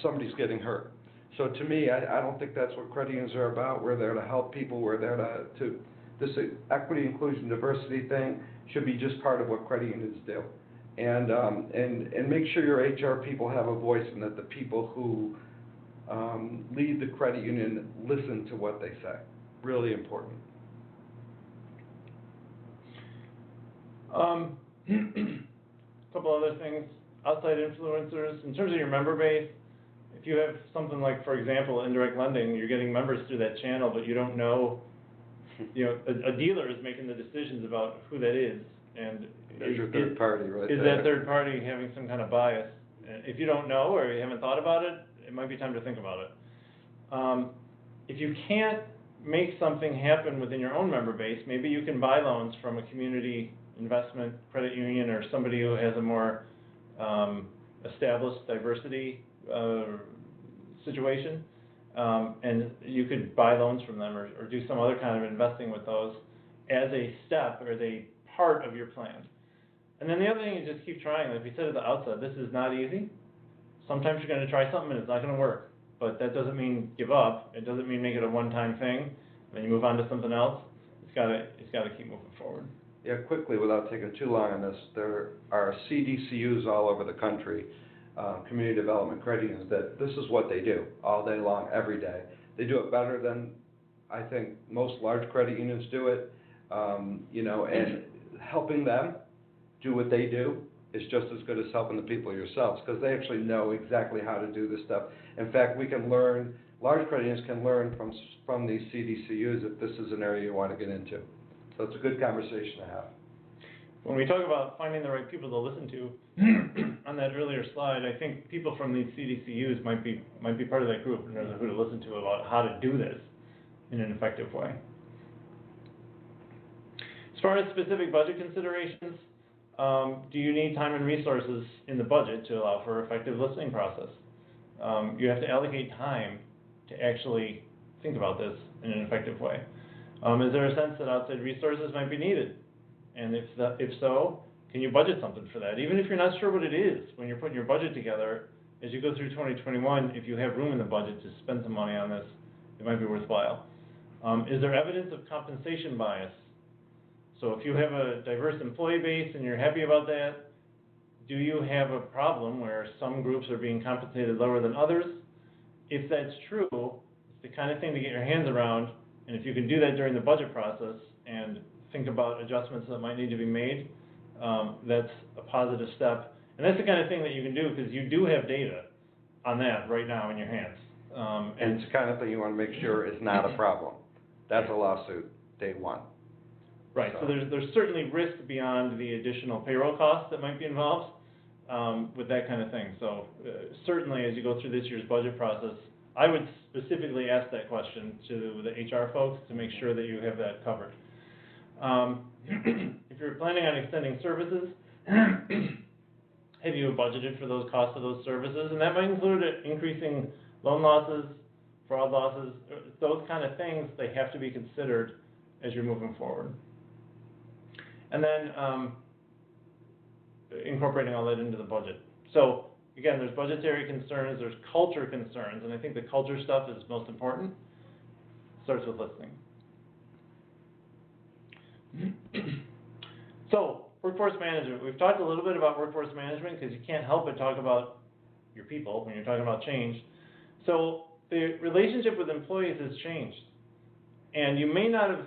somebody's getting hurt. So to me, I don't think that's what credit unions are about. We're there to help people. We're there to this equity, inclusion, diversity thing should be just part of what credit unions do. And make sure your HR people have a voice, and that the people who lead the credit union listen to what they say. Really important. A couple other things, outside influencers, in terms of your member base, if you have something like, for example, indirect lending, you're getting members through that channel, but you don't know, a dealer is making the decisions about who that is, and There's your third party right is there. that third party having some kind of bias? If you don't know or you haven't thought about it, it might be time to think about it. If you can't make something happen within your own member base, maybe you can buy loans from a community investment credit union or somebody who has a more established diversity situation, and you could buy loans from them or do some other kind of investing with those as a step or as a part of your plan. And then the other thing is just keep trying. Like we said at the outset, this is not easy. Sometimes you're going to try something and it's not going to work, but that doesn't mean give up. It doesn't mean make it a one-time thing, then you move on to something else. It's got to keep moving forward. Yeah, quickly, without taking too long on this, there are CDCUs all over the country, community development credit unions, that this is what they do all day long, every day. They do it better than I think most large credit unions do it, and helping them do what they do is just as good as helping the people yourselves, because they actually know exactly how to do this stuff. In fact, we can learn, large credit unions can learn from these CDCUs if this is an area you want to get into. So it's a good conversation to have. When we talk about finding the right people to listen to, on that earlier slide, I think people from these CDCUs might be part of that group in terms of who to listen to about how to do this in an effective way. As far as specific budget considerations, do you need time and resources in the budget to allow for effective listening process? You have to allocate time to actually think about this in an effective way. Is there a sense that outside resources might be needed? And if so, can you budget something for that? Even if you're not sure what it is, when you're putting your budget together, as you go through 2021, if you have room in the budget to spend some money on this, it might be worthwhile. Is there evidence of compensation bias? So if you have a diverse employee base and you're happy about that, do you have a problem where some groups are being compensated lower than others? If that's true, it's the kind of thing to get your hands around, and if you can do that during the budget process and think about adjustments that might need to be made, that's a positive step. And that's the kind of thing that you can do because you do have data on that right now in your hands. And it's the kind of thing you want to make sure is not a problem. That's a lawsuit, day one. Right, so there's certainly risk beyond the additional payroll costs that might be involved with that kind of thing. So certainly as you go through this year's budget process, I would specifically ask that question to the HR folks to make sure that you have that covered. If you're planning on extending services, have you budgeted for those costs of those services? And that might include increasing loan losses, fraud losses, those kind of things. They have to be considered as you're moving forward. And then incorporating all that into the budget. So again, there's budgetary concerns, there's culture concerns, and I think the culture stuff is most important. Starts with listening. So, workforce management. We've talked a little bit about workforce management because you can't help but talk about your people when you're talking about change. So, the relationship with employees has changed. And you may not have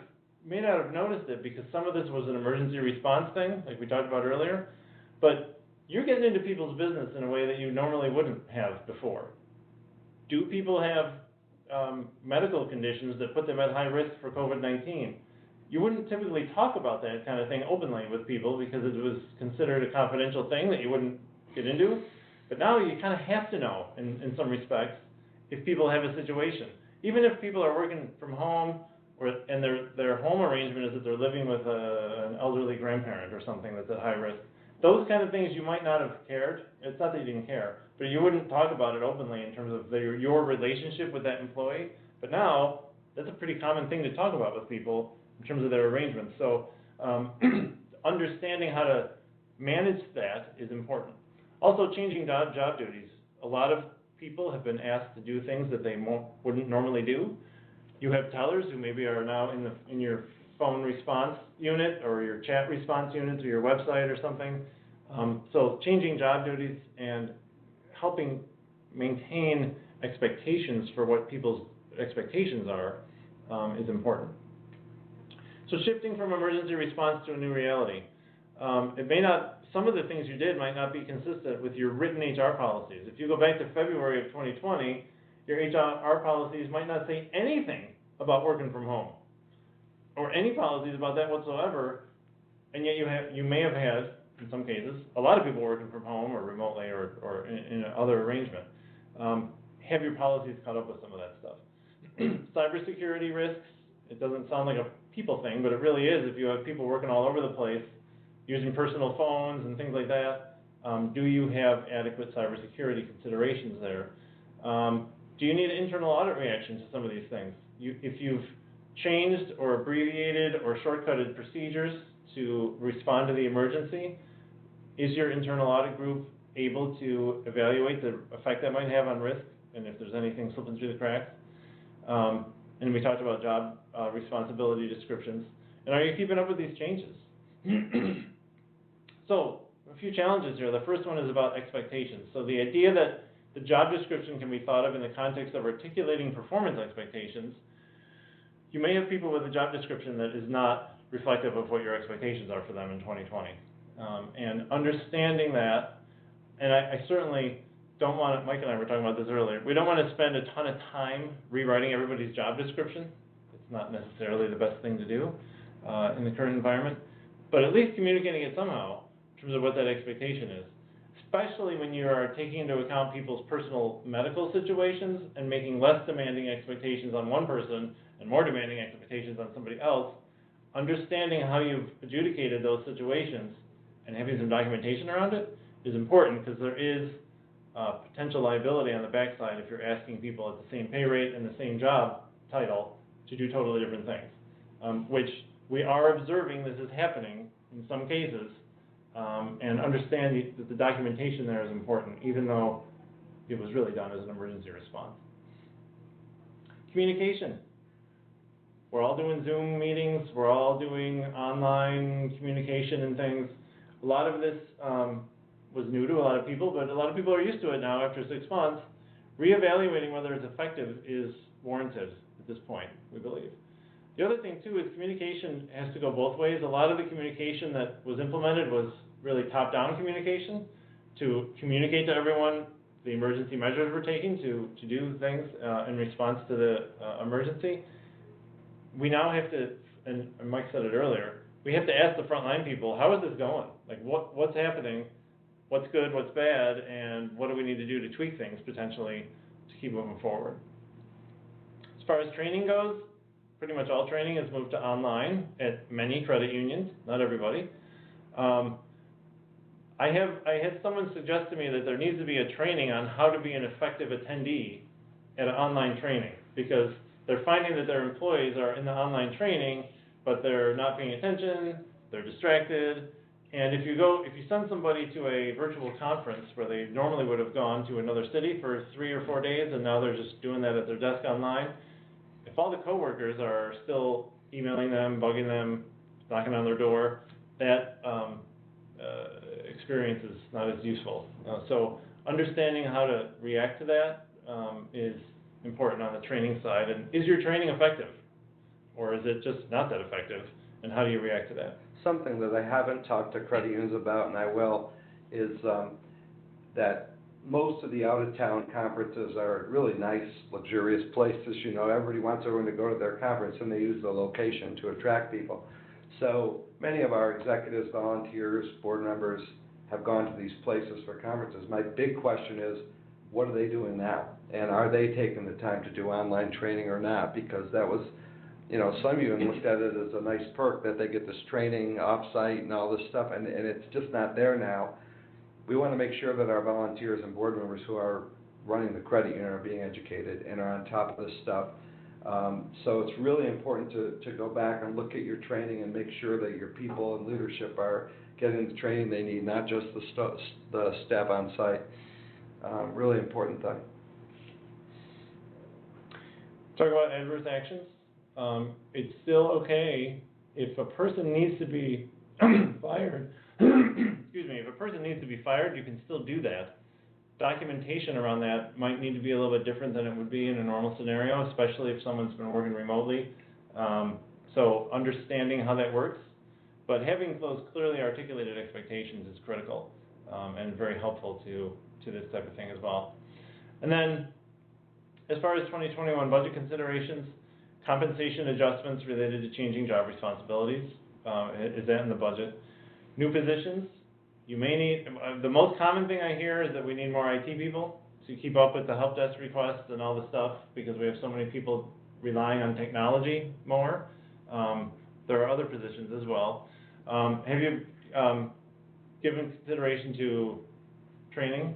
noticed it because some of this was an emergency response thing, like we talked about earlier, but you're getting into people's business in a way that you normally wouldn't have before. Do people have medical conditions that put them at high risk for COVID-19? You wouldn't typically talk about that kind of thing openly with people because it was considered a confidential thing that you wouldn't get into. But now you kind of have to know, in some respects, if people have a situation. even if people are working from home, and their home arrangement is that they're living with an elderly grandparent or something that's at high risk, those kind of things you might not have cared. It's not that you didn't care, but you wouldn't talk about it openly in terms of your relationship with that employee. But now, that's a pretty common thing to talk about with people in terms of their arrangements. So understanding how to manage that is important. Also, changing job duties. A lot of people have been asked to do things that they wouldn't normally do. You have tellers who maybe are now in your phone response unit or your chat response unit to your website or something. So changing job duties and helping maintain expectations for what people's expectations are is important. So shifting from emergency response to a new reality. Some of the things you did might not be consistent with your written HR policies. If you go back to February of 2020, your HR policies might not say anything about working from home, or any policies about that whatsoever, and yet you may have had, in some cases, a lot of people working from home or remotely or in other arrangement. Have your policies caught up with some of that stuff. Cybersecurity risks, it doesn't sound like a people thing, but it really is. If you have people working all over the place, using personal phones and things like that, do you have adequate cybersecurity considerations there? Do you need an internal audit reaction to some of these things? If you've changed or abbreviated or shortcutted procedures to respond to the emergency, is your internal audit group able to evaluate the effect that might have on risk and if there's anything slipping through the cracks? And we talked about job responsibility descriptions. And are you keeping up with these changes? So, a few challenges here. The first one is about expectations. So the idea that the job description can be thought of in the context of articulating performance expectations. You may have people with a job description that is not reflective of what your expectations are for them in 2020. And understanding that, and I certainly don't want to, Mike and I were talking about this earlier, we don't want to spend a ton of time rewriting everybody's job description. It's not necessarily the best thing to do in the current environment, but at least communicating it somehow in terms of what that expectation is, especially when you are taking into account people's personal medical situations and making less demanding expectations on one person and more demanding expectations on somebody else. Understanding how you've adjudicated those situations and having some documentation around it is important, because there is potential liability on the backside if you're asking people at the same pay rate and the same job title to do totally different things, which we are observing this is happening in some cases, and understand that the documentation there is important, even though it was really done as an emergency response. Communication. We're all doing Zoom meetings, we're all doing online communication and things. A lot of this was new to a lot of people, but a lot of people are used to it now after 6 months. Reevaluating whether it's effective is warranted at this point, we believe. The other thing too is communication has to go both ways. A lot of the communication that was implemented was really top-down communication to communicate to everyone the emergency measures we're taking to do things in response to the emergency. We now have to, and Mike said it earlier, we have to ask the frontline people, how is this going? Like what's happening? What's good, what's bad, and what do we need to do to tweak things potentially to keep moving forward? As far as training goes, pretty much all training has moved to online at many credit unions, not everybody. I had someone suggest to me that there needs to be a training on how to be an effective attendee at an online training, because they're finding that their employees are in the online training, but they're not paying attention, they're distracted, and if you send somebody to a virtual conference where they normally would have gone to another city for 3 or 4 days, and now they're just doing that at their desk online, if all the coworkers are still emailing them, bugging them, knocking on their door, that experience is not as useful. So understanding how to react to that is important on the training side. And is your training effective? Or is it just not that effective? And how do you react to that? Something that I haven't talked to credit unions about, and I will, is that most of the out-of-town conferences are really nice, luxurious places. You know, everybody wants everyone to go to their conference, and they use the location to attract people. So many of our executives, volunteers, board members have gone to these places for conferences. My big question is, what are they doing now? And are they taking the time to do online training or not? Because that was, some even looked at it as a nice perk that they get this training off-site and all this stuff, and it's just not there now. We want to make sure that our volunteers and board members who are running the credit union are being educated and are on top of this stuff. So it's really important to go back and look at your training and make sure that your people and leadership are getting the training they need, not just the staff on site. Really important thing. Talk about adverse actions. It's still okay if a person needs to be fired. Excuse me. If a person needs to be fired, you can still do that. Documentation around that might need to be a little bit different than it would be in a normal scenario, especially if someone's been working remotely. So understanding how that works, but having those clearly articulated expectations is critical and very helpful to this type of thing as well. And then, as far as 2021 budget considerations, compensation adjustments related to changing job responsibilities, is that in the budget? New positions, you may need, the most common thing I hear is that we need more IT people to keep up with the help desk requests and all the stuff, because we have so many people relying on technology more. There are other positions as well. Have you given consideration to training,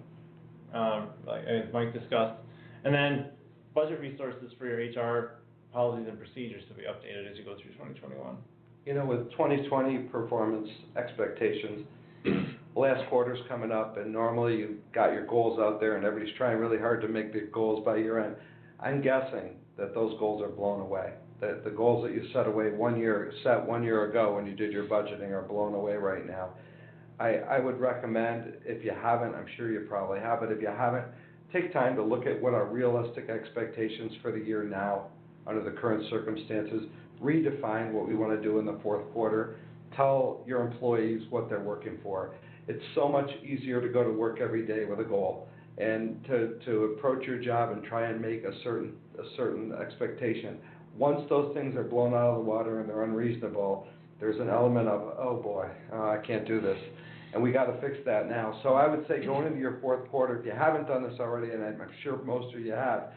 like as Mike discussed? And then budget resources for your HR policies and procedures to be updated as you go through 2021. With 2020 performance expectations, last quarter's coming up, and normally you've got your goals out there and everybody's trying really hard to make the goals by year end. I'm guessing that those goals are blown away. That the goals that you set 1 year ago when you did your budgeting are blown away right now. I would recommend, if you haven't, I'm sure you probably have, but if you haven't, take time to look at what are realistic expectations for the year now under the current circumstances. Redefine what we want to do in the fourth quarter. Tell your employees what they're working for. It's so much easier to go to work every day with a goal and to approach your job and try and make a certain expectation. Once those things are blown out of the water and they're unreasonable, there's an element of, oh boy, I can't do this. And we got to fix that now. So I would say going into your fourth quarter, if you haven't done this already, and I'm sure most of you have,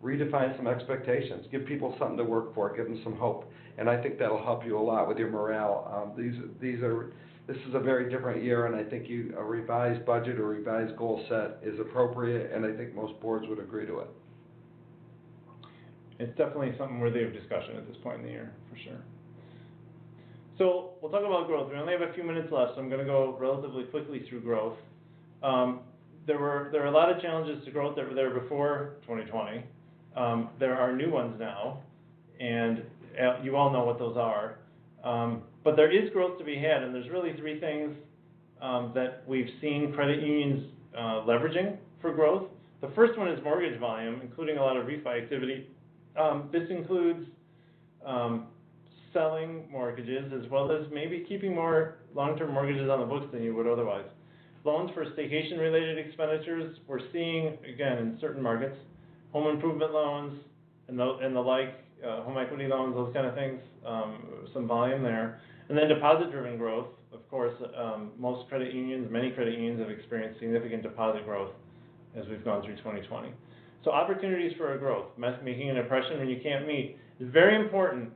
redefine some expectations. Give people something to work for. Give them some hope. And I think that'll help you a lot with your morale. This is a very different year, and I think a revised budget or revised goal set is appropriate, and I think most boards would agree to it. It's definitely something worthy of discussion at this point in the year, for sure. So we'll talk about growth. We only have a few minutes left, so I'm going to go relatively quickly through growth. There were a lot of challenges to growth that were there before 2020. There are new ones now, and you all know what those are. But there is growth to be had, and there's really three things that we've seen credit unions leveraging for growth. The first one is mortgage volume, including a lot of refi activity. This includes selling mortgages, as well as maybe keeping more long-term mortgages on the books than you would otherwise. Loans for staycation-related expenditures, we're seeing, again, in certain markets, home improvement loans and the like, home equity loans, those kind of things, some volume there. And then deposit-driven growth, of course, many credit unions have experienced significant deposit growth as we've gone through 2020. So opportunities for a growth, making an impression when you can't meet. It's very important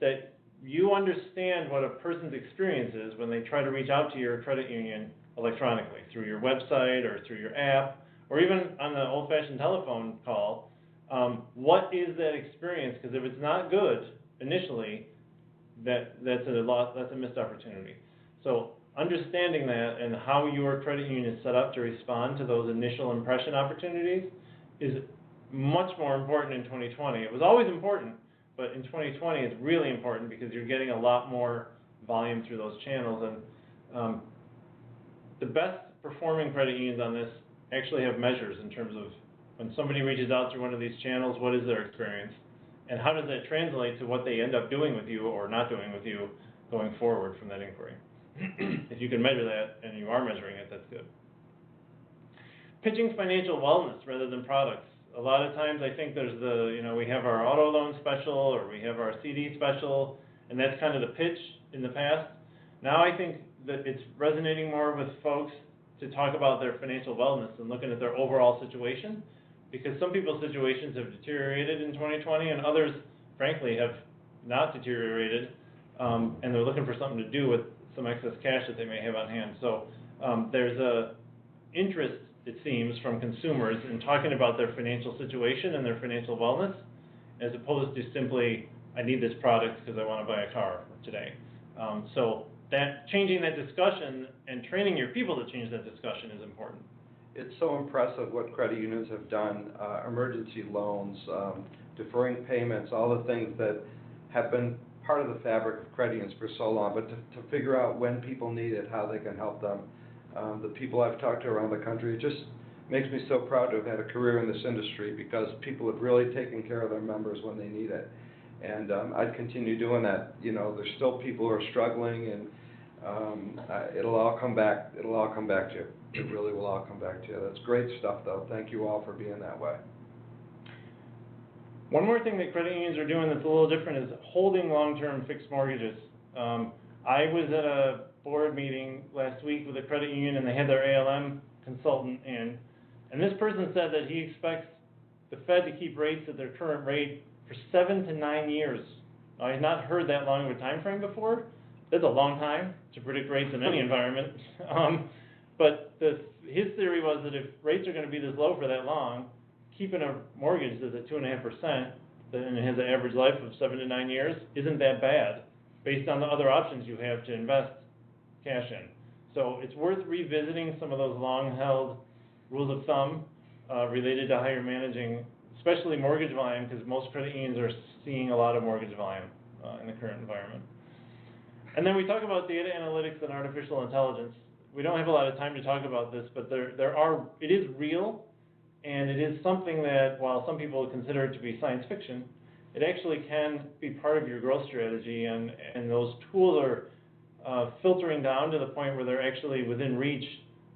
that you understand what a person's experience is when they try to reach out to your credit union electronically, through your website or through your app, or even on the old-fashioned telephone call. What is that experience? Because if it's not good initially, that's a loss, that's a missed opportunity. So understanding that and how your credit union is set up to respond to those initial impression opportunities is much more important in 2020. It was always important, but in 2020 it's really important because you're getting a lot more volume through those channels. And the best performing credit unions on this actually have measures in terms of when somebody reaches out through one of these channels, what is their experience? And how does that translate to what they end up doing with you or not doing with you going forward from that inquiry? If you can measure that, and you are measuring it, that's good. Pitching financial wellness rather than products. A lot of times I think there's we have our auto loan special or we have our CD special, and that's kind of the pitch in the past. Now I think that it's resonating more with folks to talk about their financial wellness and looking at their overall situation, because some people's situations have deteriorated in 2020 and others, frankly, have not deteriorated, and they're looking for something to do with some excess cash that they may have on hand. So there's a interest, it seems, from consumers in talking about their financial situation and their financial wellness, as opposed to simply, I need this product because I want to buy a car today. So that changing that discussion and training your people to change that discussion is important. It's so impressive what credit unions have done, emergency loans, deferring payments, all the things that have been part of the fabric of credit unions for so long, but to figure out when people need it, how they can help them. The people I've talked to around the country, it just makes me so proud to have had a career in this industry, because people have really taken care of their members when they need it. And I'd continue doing that. You know, there's still people who are struggling, and it'll all come back. It'll all come back to you. It really will all come back to you. That's great stuff, though. Thank you all for being that way. One more thing that credit unions are doing that's a little different is holding long-term fixed mortgages. I was at a board meeting last week with a credit union, and they had their ALM consultant in, and this person said that he expects the Fed to keep rates at their current rate for 7 to 9 years. I had not heard that long of a time frame before. That's a long time to predict rates in any environment. But his theory was that if rates are going to be this low for that long, keeping a mortgage that's at 2.5%, and it has an average life of 7 to 9 years, isn't that bad, based on the other options you have to invest cash in. So it's worth revisiting some of those long-held rules of thumb related to how you're managing, especially mortgage volume, because most credit unions are seeing a lot of mortgage volume in the current environment. And then we talk about data analytics and artificial intelligence. We don't have a lot of time to talk about this, but it is real, and it is something that, while some people consider it to be science fiction, it actually can be part of your growth strategy, and those tools are filtering down to the point where they're actually within reach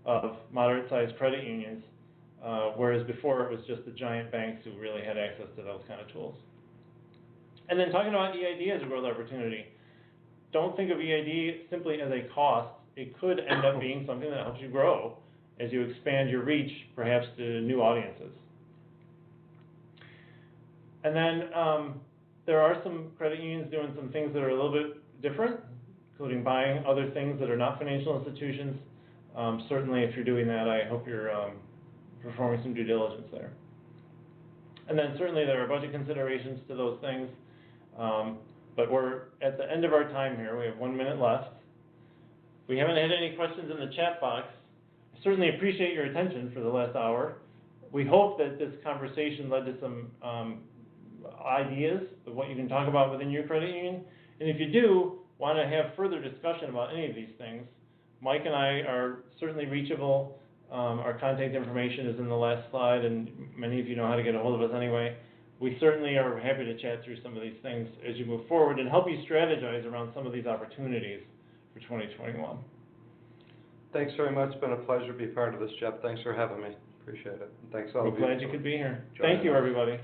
of moderate-sized credit unions, whereas before it was just the giant banks who really had access to those kind of tools. And then talking about EID as a growth opportunity, don't think of EID simply as a cost. It could end up being something that helps you grow as you expand your reach, perhaps to new audiences. And then there are some credit unions doing some things that are a little bit different, including buying other things that are not financial institutions. Certainly, if you're doing that, I hope you're performing some due diligence there. And then certainly there are budget considerations to those things. But we're at the end of our time here. We have 1 minute left. We haven't had any questions in the chat box. I certainly appreciate your attention for the last hour. We hope that this conversation led to some ideas of what you can talk about within your credit union. And if you do want to have further discussion about any of these things, Mike and I are certainly reachable. Our contact information is in the last slide, and many of you know how to get a hold of us anyway. We certainly are happy to chat through some of these things as you move forward and help you strategize around some of these opportunities for 2021. Thanks very much. It's been a pleasure to be part of this, Jeff. Thanks for having me. Appreciate it. And thanks all of you. We're glad you could be here. Thank you, everybody.